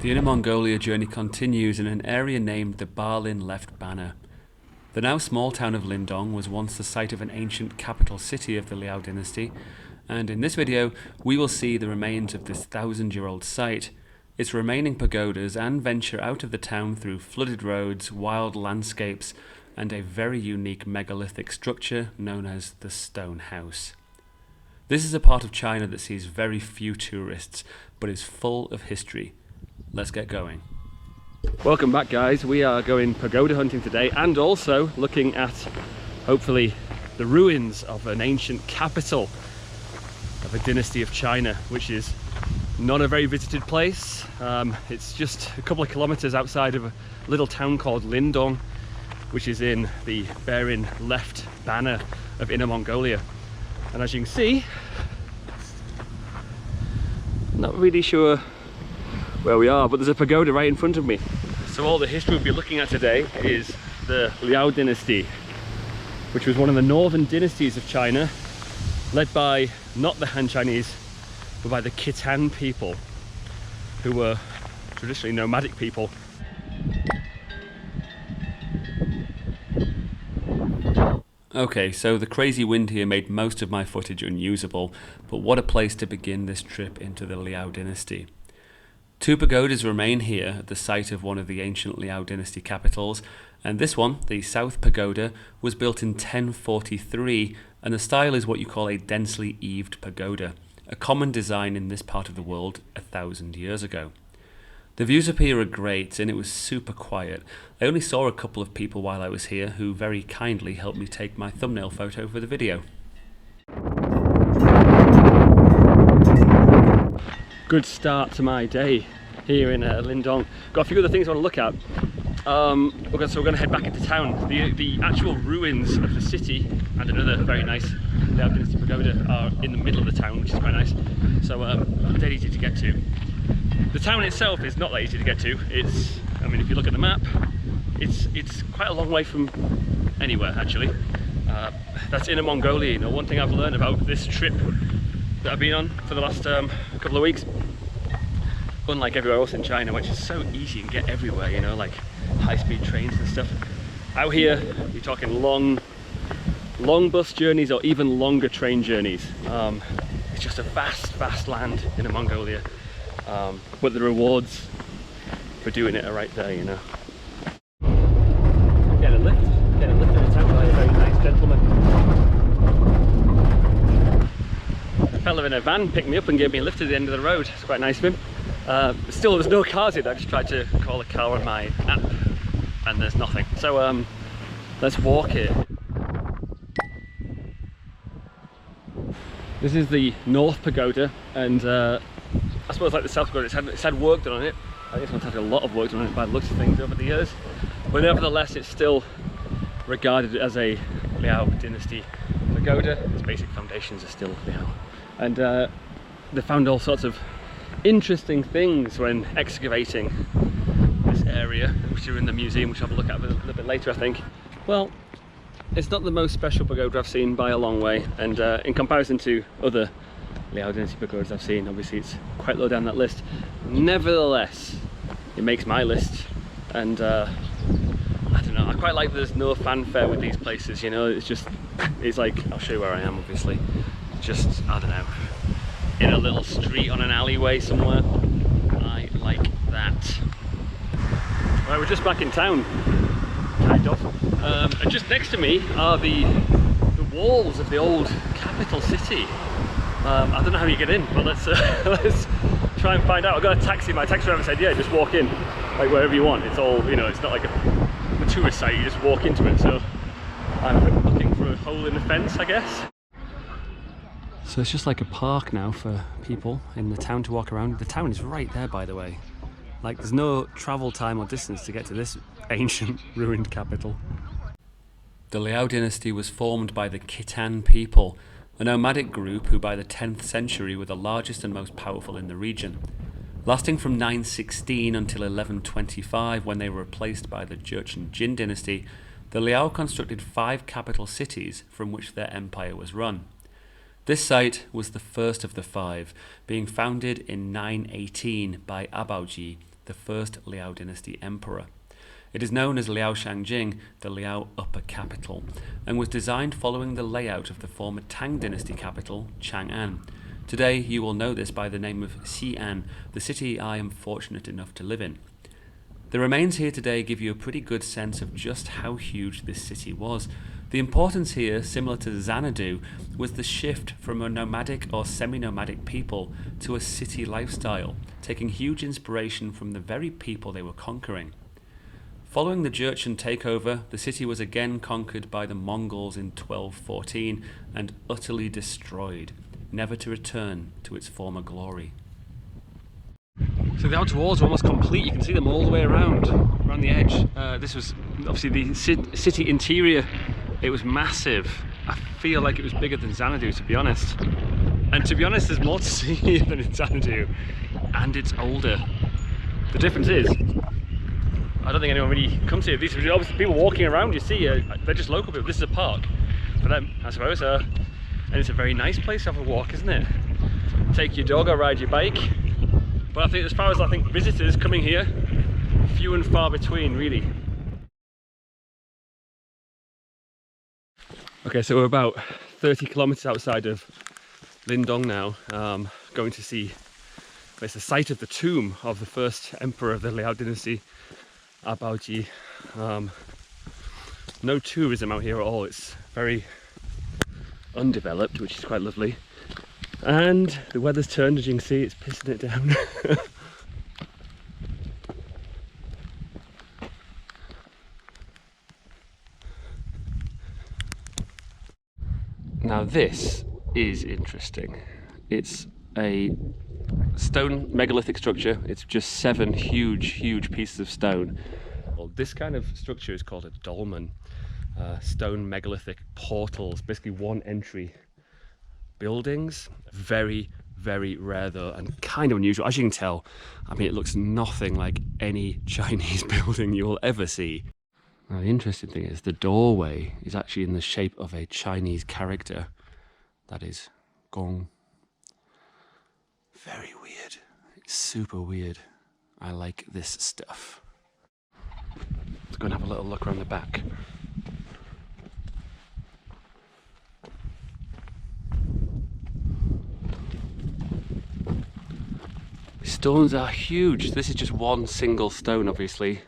The Inner Mongolia journey continues in an area named the Bairin Left Banner. The now small town of Lindong was once the site of an ancient capital city of the Liao Dynasty, and in this video we will see the remains of this 1,000-year-old site, its remaining pagodas, and venture out of the town through flooded roads, wild landscapes, and a very unique megalithic structure known as the Stone House. This is a part of China that sees very few tourists, but is full of history. Let's get going. Welcome back, guys. We are going pagoda hunting today and also looking at, hopefully, the ruins of an ancient capital of a dynasty of China, which is not a very visited place. It's just a couple of kilometers outside of a little town called Lindong, which is in the Bairin Left Banner of Inner Mongolia. And as you can see, not really sure where we are, but there's a pagoda right in front of me. So all the history we'll be looking at today is the Liao Dynasty, which was one of the northern dynasties of China, led by not the Han Chinese, but by the Khitan people, who were traditionally nomadic people. Okay, so the crazy wind here made most of my footage unusable, but what a place to begin this trip into the Liao Dynasty. Two pagodas remain here at the site of one of the ancient Liao Dynasty capitals, and this one, the South Pagoda, was built in 1043, and the style is what you call a densely eaved pagoda, a common design in this part of the world 1,000 years ago. The views up here are great, and it was super quiet. I only saw a couple of people while I was here who very kindly helped me take my thumbnail photo for the video. Good start to my day here in Lindong. Got a few other things I want to look at. So we're going to head back into town. The actual ruins of the city and another very nice Liao Dynasty pagoda are in the middle of the town, which is quite nice. So dead easy to get to. The town itself is not that easy to get to. I mean, if you look at the map, it's quite a long way from anywhere actually. That's Inner Mongolia. You know, one thing I've learned about this trip that I've been on for the last couple of weeks, unlike everywhere else in China, which is so easy and get everywhere, you know, like high-speed trains and stuff. Out here, you're talking long bus journeys or even longer train journeys. It's just a vast land in Mongolia, but the rewards for doing it are right there, you know. Get a lift in the town by a very nice gentleman. A fella in a van picked me up and gave me a lift to the end of the road. It's quite nice of him. Still, there's no cars here. I just tried to call a car on my app and there's nothing. So let's walk here. This is the North Pagoda, and I suppose like the South Pagoda, it's had work done on it. I think it's had a lot of work done on it by the looks of things over the years. But nevertheless, it's still regarded as a Liao Dynasty pagoda. Its basic foundations are still Liao. And they found all sorts of interesting things when excavating this area, which are in the museum, which I'll have a look at a little bit later, I think. Well, it's not the most special pagoda I've seen by a long way, and in comparison to other Liao Dynasty pagodas I've seen, obviously it's quite low down that list. Nevertheless, it makes my list, and I don't know, I quite like that there's no fanfare with these places, you know. It's like, I'll show you where I am, obviously. Just, I don't know, in a little street on an alleyway somewhere. I like that. Right, we're just back in town, kind of. And just next to me are the walls of the old capital city. I don't know how you get in, but let's try and find out. I got a taxi. My taxi driver said, yeah, just walk in, like wherever you want. It's all, you know, it's not like a tourist site. You just walk into it. So I'm looking for a hole in the fence, I guess. So it's just like a park now for people in the town to walk around. The town is right there, by the way. Like, there's no travel time or distance to get to this ancient ruined capital. The Liao Dynasty was formed by the Khitan people, a nomadic group who by the 10th century were the largest and most powerful in the region. Lasting from 916 until 1125, when they were replaced by the Jurchen Jin dynasty, the Liao constructed 5 capital cities from which their empire was run. This site was the first of the 5, being founded in 918 by Abaoji, the first Liao Dynasty emperor. It is known as Liao Shangjing, the Liao Upper Capital, and was designed following the layout of the former Tang Dynasty capital, Chang'an. Today you will know this by the name of Xi'an, the city I am fortunate enough to live in. The remains here today give you a pretty good sense of just how huge this city was. The importance here, similar to Xanadu, was the shift from a nomadic or semi-nomadic people to a city lifestyle, taking huge inspiration from the very people they were conquering. Following the Jurchen takeover, the city was again conquered by the Mongols in 1214 and utterly destroyed, never to return to its former glory. So the outer walls are almost complete. You can see them all the way around the edge. This was obviously the city interior. It was massive. I feel like it was bigger than Xanadu, to be honest. And to be honest, there's more to see here than in Xanadu, and it's older. The difference is, I don't think anyone really comes here. These are obviously people walking around. You see, they're just local people. This is a park for them, I suppose. And it's a very nice place to have a walk, isn't it? Take your dog or ride your bike. But I think, as far as visitors coming here, few and far between, really. Okay, so we're about 30 kilometers outside of Lindong now, going to see, it's the site of the tomb of the first emperor of the Liao Dynasty, Abaoji. No tourism out here at all. It's very undeveloped, which is quite lovely. And the weather's turned, as you can see, it's pissing it down. Now this is interesting. It's a stone megalithic structure. It's just 7 huge pieces of stone. Well, this kind of structure is called a dolmen. Stone megalithic portals, basically one entry buildings. Very rare though, and kind of unusual. As you can tell, I mean, it looks nothing like any Chinese building you will ever see. Now the interesting thing is the doorway is actually in the shape of a Chinese character. That is Gong. Very weird. It's super weird. I like this stuff. Let's go and have a little look around the back. Stones are huge. This is just one single stone, obviously,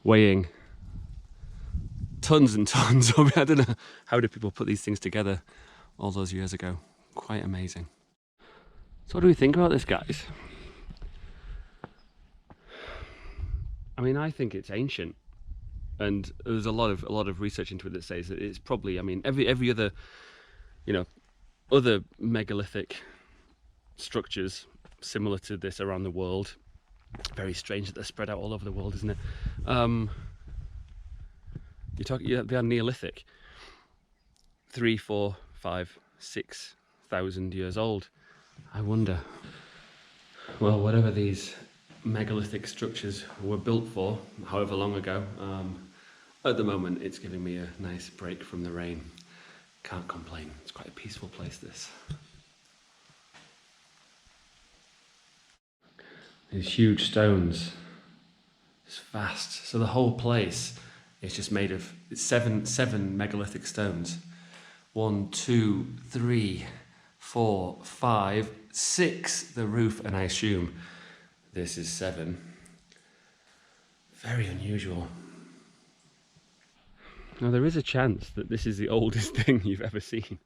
weighing tons and tons. I don't know, how did people put these things together all those years ago? Quite amazing. So what do we think about this, guys? I mean, I think it's ancient, and there's a lot of research into it that says that it's probably, I mean, every other, other megalithic structures similar to this around the world. Very strange that they're spread out all over the world, isn't it? They are Neolithic, 3, 4, 5, 6,000 years old. I wonder, well, whatever these megalithic structures were built for, however long ago, at the moment it's giving me a nice break from the rain. Can't complain. It's quite a peaceful place, this. These huge stones. It's vast. So the whole place is just made of seven megalithic stones. 1, 2, 3, 4, 5, 6, the roof, and I assume this is 7. Very unusual. Now there is a chance that this is the oldest thing you've ever seen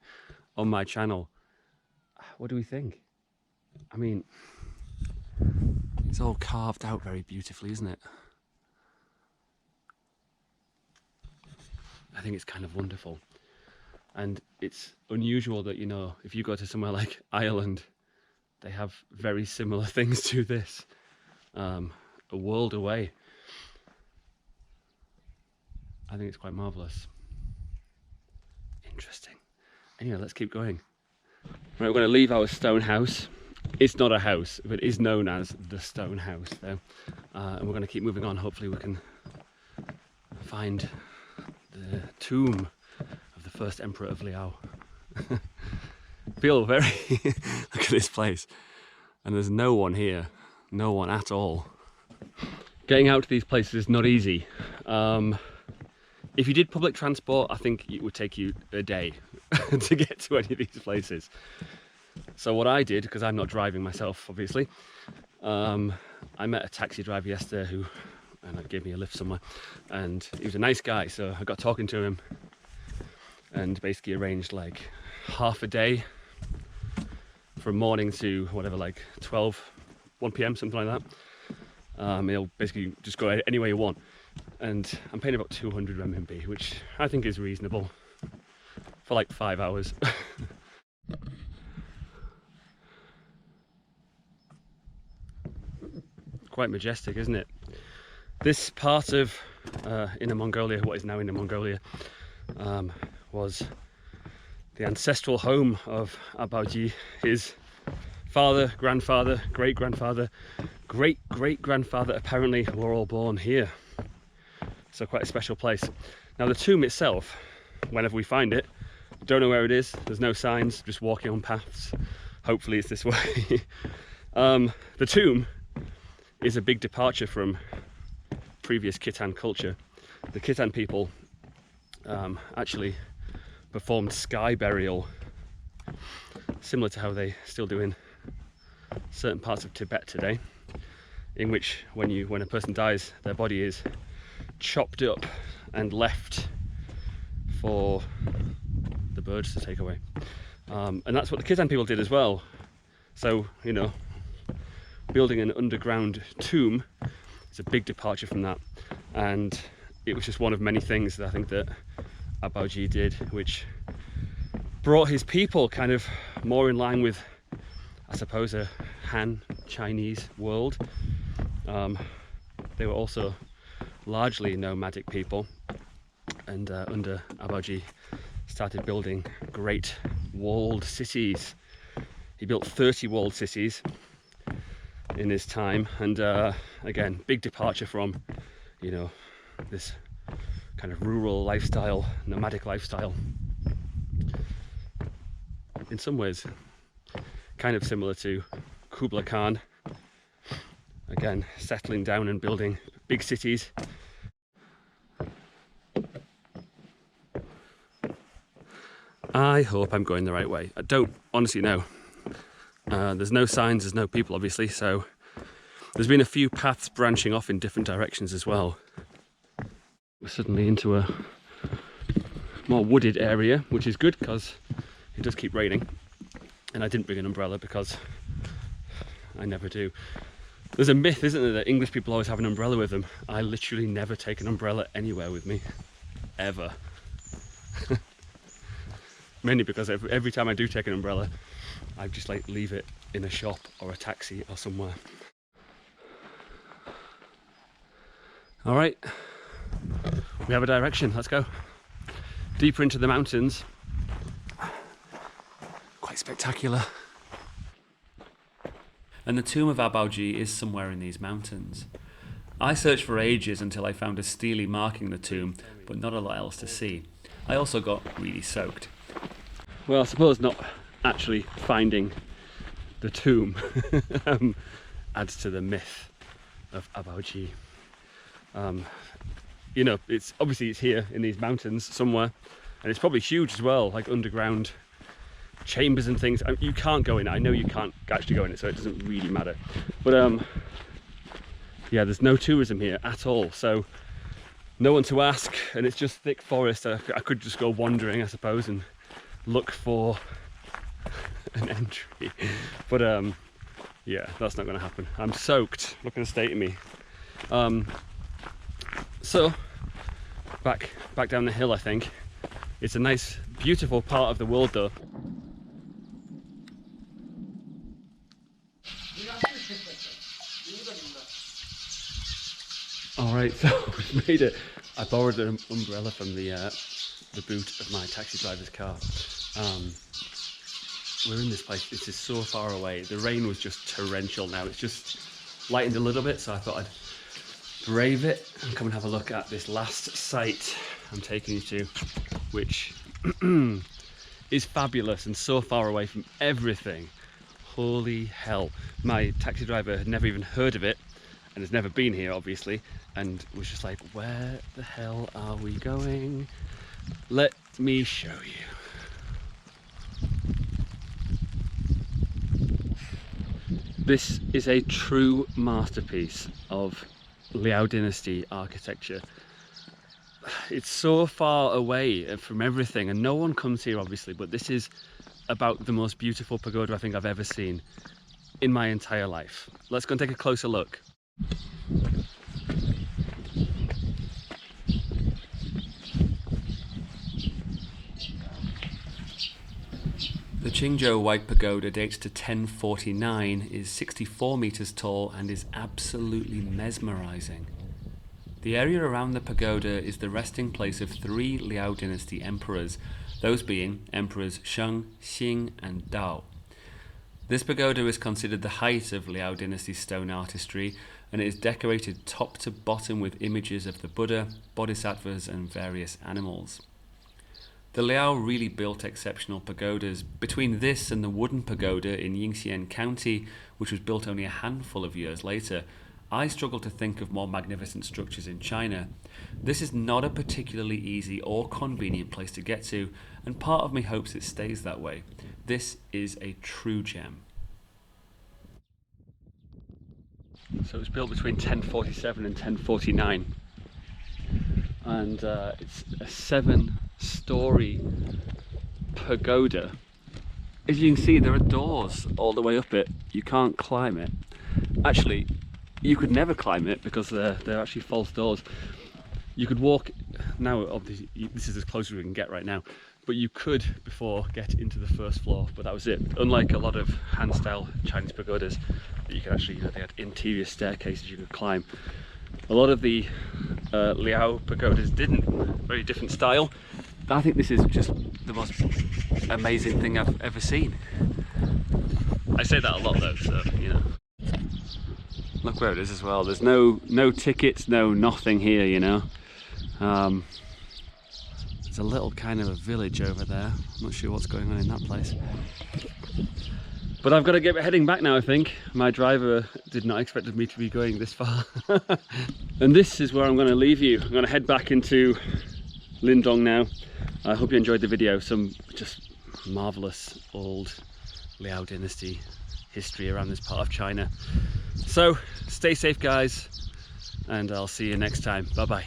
on my channel. What do we think? I mean, it's all carved out very beautifully, isn't it? I think it's kind of wonderful. And it's unusual that, if you go to somewhere like Ireland, they have very similar things to this, a world away. I think it's quite marvellous. Interesting. Anyway, let's keep going. Right, we're going to leave our stone house. It's not a house, but it is known as the stone house though. And we're going to keep moving on. Hopefully we can find the tomb of the first emperor of Liao. Feel very... Look at this place. And there's no one here. No one at all. Getting out to these places is not easy. If you did public transport, I think it would take you a day to get to any of these places. So what I did, because I'm not driving myself, obviously, I met a taxi driver yesterday and gave me a lift somewhere, and he was a nice guy, so I got talking to him and basically arranged like half a day from morning to whatever, like 1 p.m, something like that. He'll basically just go anywhere you want, and I'm paying about 200 renminbi, which I think is reasonable for like 5 hours. Quite majestic, isn't it? This part of Inner Mongolia, what is now Inner Mongolia, was the ancestral home of Abaoji. His father, grandfather, great-grandfather, great-great-grandfather apparently were all born here. So quite a special place. Now the tomb itself, whenever we find it, don't know where it is, there's no signs, just walking on paths. Hopefully it's this way. The tomb is a big departure from previous Khitan culture. The Khitan people actually performed sky burial, similar to how they still do in certain parts of Tibet today, in which when a person dies, their body is chopped up and left for the birds to take away. And that's what the Khitan people did as well. So, you know, building an underground tomb is a big departure from that, and it was just one of many things that I think that Abaoji did, which brought his people kind of more in line with, I suppose, a Han Chinese world. They were also largely nomadic people, and under Abaoji started building great walled cities. He built 30 walled cities in his time, and again, big departure from, you know, this kind of rural lifestyle, nomadic lifestyle. In some ways kind of similar to Kublai Khan, again settling down and building big cities. I hope I'm going the right way. I don't honestly know. There's no signs, there's no people obviously, so there's been a few paths branching off in different directions as well. We're suddenly into a more wooded area, which is good because it does keep raining, and I didn't bring an umbrella because I never do. There's a myth, isn't there, that English people always have an umbrella with them. I literally never take an umbrella anywhere with me, ever. Mainly because every time I do take an umbrella, I just like leave it in a shop or a taxi or somewhere. All right, we have a direction, let's go. Deeper into the mountains. Quite spectacular. And the tomb of Abaoji is somewhere in these mountains. I searched for ages until I found a stele marking the tomb, but not a lot else to see. I also got really soaked. Well, I suppose not actually finding the tomb adds to the myth of Abaoji. You know, it's here in these mountains somewhere, and it's probably huge as well, like underground chambers and things. You can't go in it. I know you can't actually go in it, so it doesn't really matter. But yeah, there's no tourism here at all, so no one to ask, and it's just thick forest. I could just go wandering, I suppose, and look for an entry, but yeah, that's not going to happen. I'm soaked. Look at the state of me. So back down the hill, I think. It's a nice, beautiful part of the world, though. All right, so we've made it. I borrowed an umbrella from the boot of my taxi driver's car. We're in this place. This is so far away. The rain was just torrential. Now it's just lightened a little bit, so I thought I'd brave it and come and have a look at this last site I'm taking you to, which is fabulous and so far away from everything. Holy hell. My taxi driver had never even heard of it, and has never been here obviously, and was just like, where the hell are we going? Let me show you. This is a true masterpiece of Liao Dynasty architecture. It's so far away from everything, and no one comes here obviously, but this is about the most beautiful pagoda I think I've ever seen in my entire life. Let's go and take a closer look. The Qingzhou White Pagoda dates to 1049, is 64 metres tall and is absolutely mesmerising. The area around the pagoda is the resting place of 3 Liao Dynasty emperors, those being Emperors Sheng, Xing and Dao. This pagoda is considered the height of Liao Dynasty stone artistry, and it is decorated top to bottom with images of the Buddha, bodhisattvas and various animals. The Liao really built exceptional pagodas. Between this and the wooden pagoda in Yingxian County, which was built only a handful of years later, I struggle to think of more magnificent structures in China. This is not a particularly easy or convenient place to get to, and part of me hopes it stays that way. This is a true gem. So it was built between 1047 and 1049, and it's a 7-story pagoda. As you can see, there are doors all the way up it. You can't climb it. Actually, you could never climb it because they're actually false doors. You could walk, now obviously this is as close as we can get right now, but you could before get into the first floor, but that was it. Unlike a lot of hand style Chinese pagodas that you could actually, they had interior staircases you could climb. A lot of the Liao pagodas didn't, very different style. I think this is just the most amazing thing I've ever seen. I say that a lot though, so you know. Look where it is as well. There's no tickets, no nothing here, you know. There's a little kind of a village over there. I'm not sure what's going on in that place. But I've got to get heading back now, I think. My driver did not expect me to be going this far. And this is where I'm going to leave you. I'm going to head back into Lindong now. I hope you enjoyed the video. Some just marvellous old Liao Dynasty history around this part of China. So stay safe guys, and I'll see you next time. Bye bye.